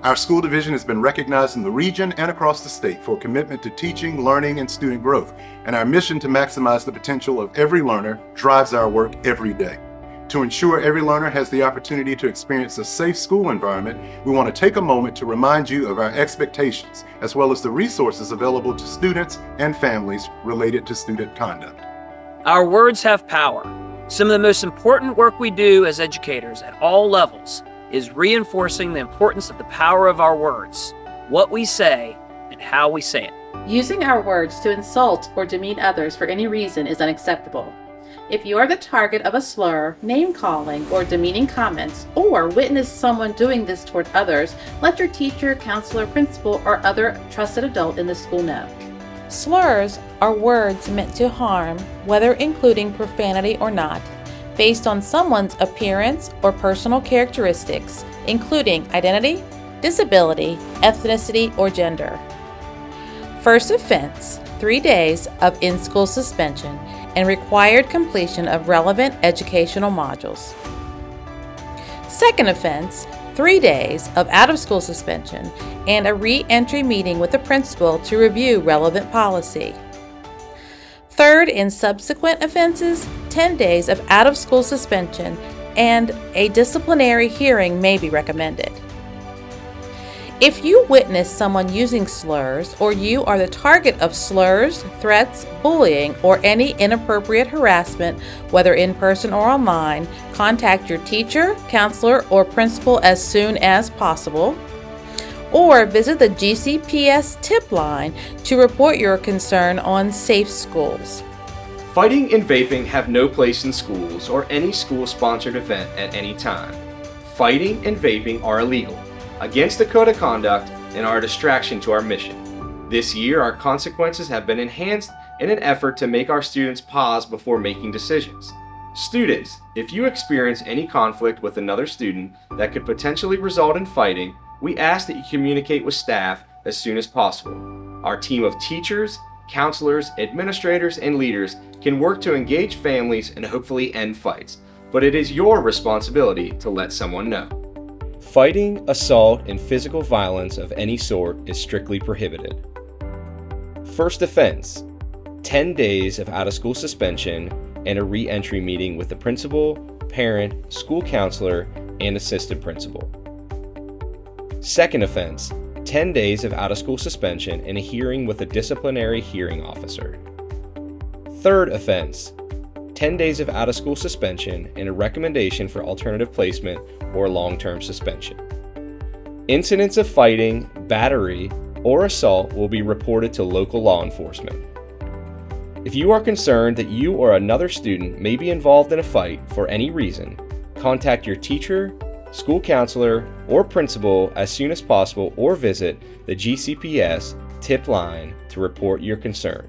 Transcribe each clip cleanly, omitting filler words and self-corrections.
Our school division has been recognized in the region and across the state for a commitment to teaching, learning, and student growth, and our mission to maximize the potential of every learner drives our work every day. To ensure every learner has the opportunity to experience a safe school environment, we want to take a moment to remind you of our expectations, as well as the resources available to students and families related to student conduct. Our words have power. Some of the most important work we do as educators at all levels is reinforcing the importance of the power of our words, what we say, and how we say it. Using our words to insult or demean others for any reason is unacceptable. If you are the target of a slur, name-calling, or demeaning comments, or witness someone doing this toward others, let your teacher, counselor, principal, or other trusted adult in the school know. Slurs are words meant to harm, whether including profanity or not, based on someone's appearance or personal characteristics, including identity, disability, ethnicity, or gender. First offense, 3 days of in-school suspension and required completion of relevant educational modules. Second offense, 3 days of out-of-school suspension and a re-entry meeting with the principal to review relevant policy. Third and subsequent offenses, 10 days of out-of-school suspension and a disciplinary hearing may be recommended. If you witness someone using slurs, or you are the target of slurs, threats, bullying, or any inappropriate harassment, whether in person or online, contact your teacher, counselor, or principal as soon as possible, or visit the GCPS tip line to report your concern on safe schools. Fighting and vaping have no place in schools or any school-sponsored event at any time. Fighting and vaping are illegal, against the code of conduct, and are a distraction to our mission. This year, our consequences have been enhanced in an effort to make our students pause before making decisions. Students, if you experience any conflict with another student that could potentially result in fighting, we ask that you communicate with staff as soon as possible. Our team of teachers, counselors, administrators, and leaders can work to engage families and hopefully end fights, but it is your responsibility to let someone know. Fighting, assault, and physical violence of any sort is strictly prohibited. First offense, 10 days of out-of-school suspension and a re-entry meeting with the principal, parent, school counselor, and assistant principal. Second offense, 10 days of out-of-school suspension and a hearing with a disciplinary hearing officer. Third offense, 10 days of out-of-school suspension and a recommendation for alternative placement or long-term suspension. Incidents of fighting, battery, or assault will be reported to local law enforcement. If you are concerned that you or another student may be involved in a fight for any reason, contact your teacher, school counselor, or principal as soon as possible, or visit the GCPS tip line to report your concern.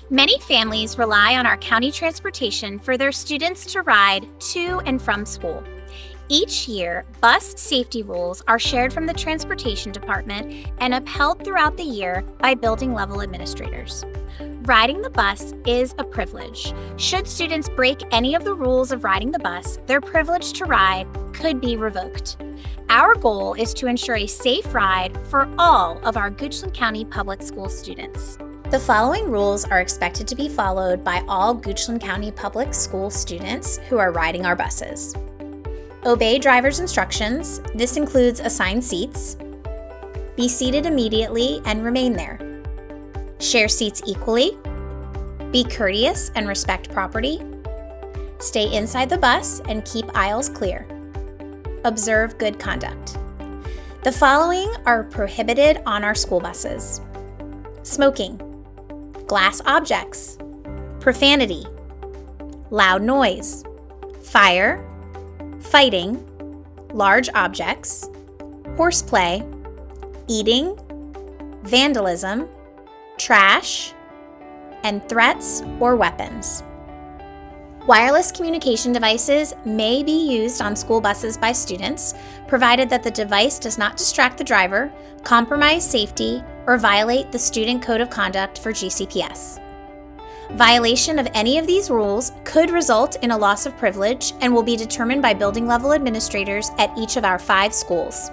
Many families rely on our county transportation for their students to ride to and from school. Each year, bus safety rules are shared from the transportation department and upheld throughout the year by building level administrators. Riding the bus is a privilege. Should students break any of the rules of riding the bus, their privilege to ride could be revoked. Our goal is to ensure a safe ride for all of our Goochland County Public School students. The following rules are expected to be followed by all Goochland County Public School students who are riding our buses. Obey driver's instructions. This includes assigned seats. Be seated immediately and remain there. Share seats equally. Be courteous and respect property. Stay inside the bus and keep aisles clear. Observe good conduct. The following are prohibited on our school buses: smoking, glass objects, profanity, loud noise, fire, fighting, large objects, horseplay, eating, vandalism, trash, and threats or weapons. Wireless communication devices may be used on school buses by students, provided that the device does not distract the driver, compromise safety, or violate the Student Code of Conduct for GCPS. Violation of any of these rules could result in a loss of privilege and will be determined by building level administrators at each of our 5 schools.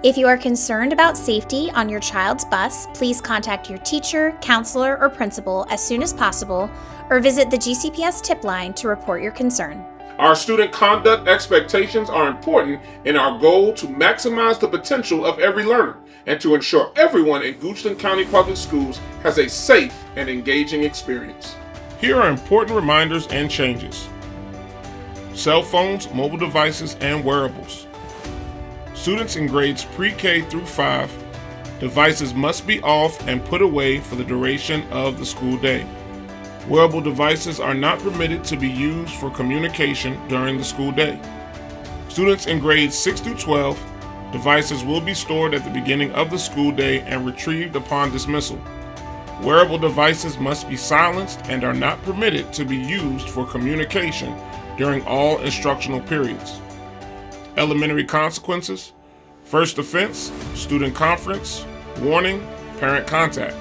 If you are concerned about safety on your child's bus, please contact your teacher, counselor, or principal as soon as possible, or visit the GCPS tip line to report your concern. Our student conduct expectations are important in our goal to maximize the potential of every learner and to ensure everyone in Goochland County Public Schools has a safe and engaging experience. Here are important reminders and changes. Cell phones, mobile devices, and wearables. Students in grades pre-K through 5, devices must be off and put away for the duration of the school day. Wearable devices are not permitted to be used for communication during the school day. Students in grades 6 through 12, devices will be stored at the beginning of the school day and retrieved upon dismissal. Wearable devices must be silenced and are not permitted to be used for communication during all instructional periods. Elementary consequences: first offense, student conference, warning, parent contact.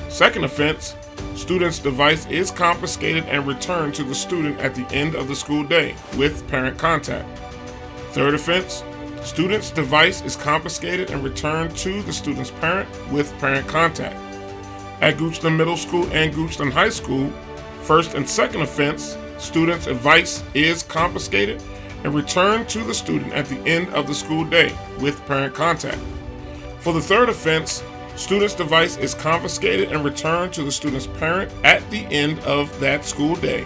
Second offense, student's device is confiscated and returned to the student at the end of the school day with parent contact. Third offense, student's device is confiscated and returned to the student's parent with parent contact. At Goochland Middle School and Goochland High School, first and second offense, student's device is confiscated and returned to the student at the end of the school day with parent contact. For the third offense, student's device is confiscated and returned to the student's parent at the end of that school day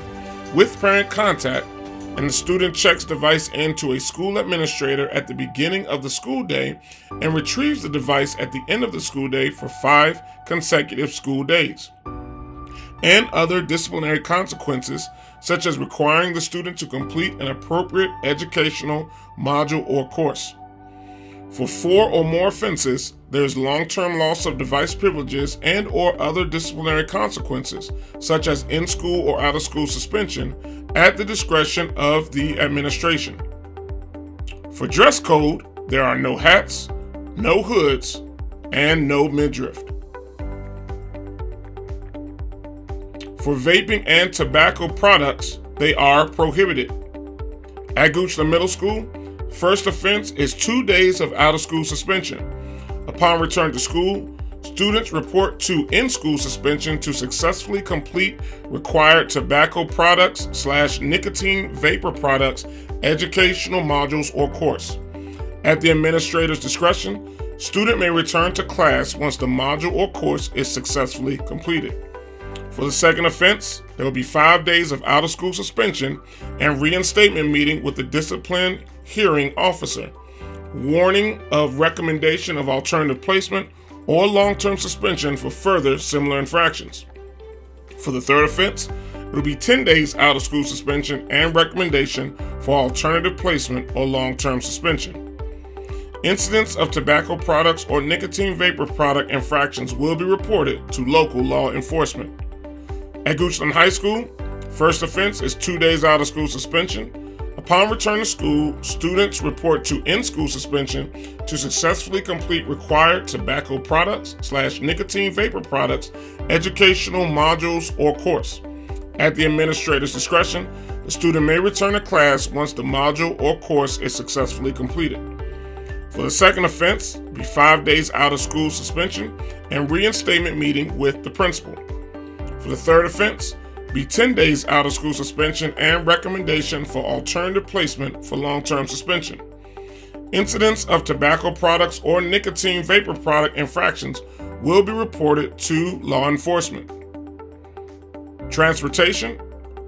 with parent contact, and the student checks device into a school administrator at the beginning of the school day and retrieves the device at the end of the school day for 5 consecutive school days. And other disciplinary consequences, such as requiring the student to complete an appropriate educational module or course. For 4 or more offenses, there is long-term loss of device privileges and or other disciplinary consequences, such as in-school or out-of-school suspension, at the discretion of the administration. For dress code, there are no hats, no hoods, and no midriff. For vaping and tobacco products, they are prohibited. At Goochland Middle School, first offense is 2 days of out-of-school suspension. Upon return to school, students report to in-school suspension to successfully complete required tobacco products / nicotine vapor products educational modules or course. At the administrator's discretion, student may return to class once the module or course is successfully completed. For the second offense, there will be 5 days of out-of-school suspension and reinstatement meeting with the discipline hearing officer, warning of recommendation of alternative placement or long-term suspension for further similar infractions. For the third offense, it will be 10 days out-of-school suspension and recommendation for alternative placement or long-term suspension. Incidents of tobacco products or nicotine vapor product infractions will be reported to local law enforcement. At Goochland High School, first offense is 2 days out-of-school suspension. Upon return to school, students report to in-school suspension to successfully complete required tobacco products / nicotine vapor products educational modules or course. At the administrator's discretion, the student may return to class once the module or course is successfully completed. For the second offense, be 5 days out-of-school suspension and reinstatement meeting with the principal. For the third offense, be 10 days out-of-school suspension and recommendation for alternative placement for long-term suspension. Incidents of tobacco products or nicotine vapor product infractions will be reported to law enforcement. Transportation,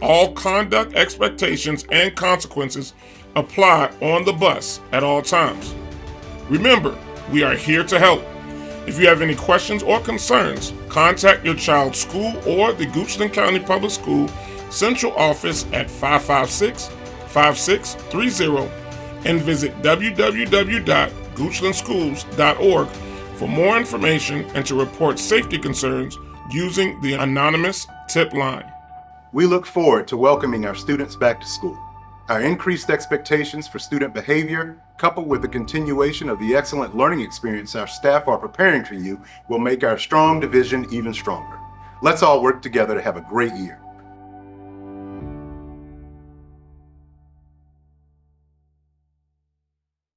all conduct expectations and consequences apply on the bus at all times. Remember, we are here to help. If you have any questions or concerns, contact your child's school or the Goochland County Public School Central Office at 556-5630 and visit www.goochlandschools.org for more information and to report safety concerns using the anonymous tip line. We look forward to welcoming our students back to school. Our increased expectations for student behavior, coupled with the continuation of the excellent learning experience our staff are preparing for you, will make our strong division even stronger. Let's all work together to have a great year.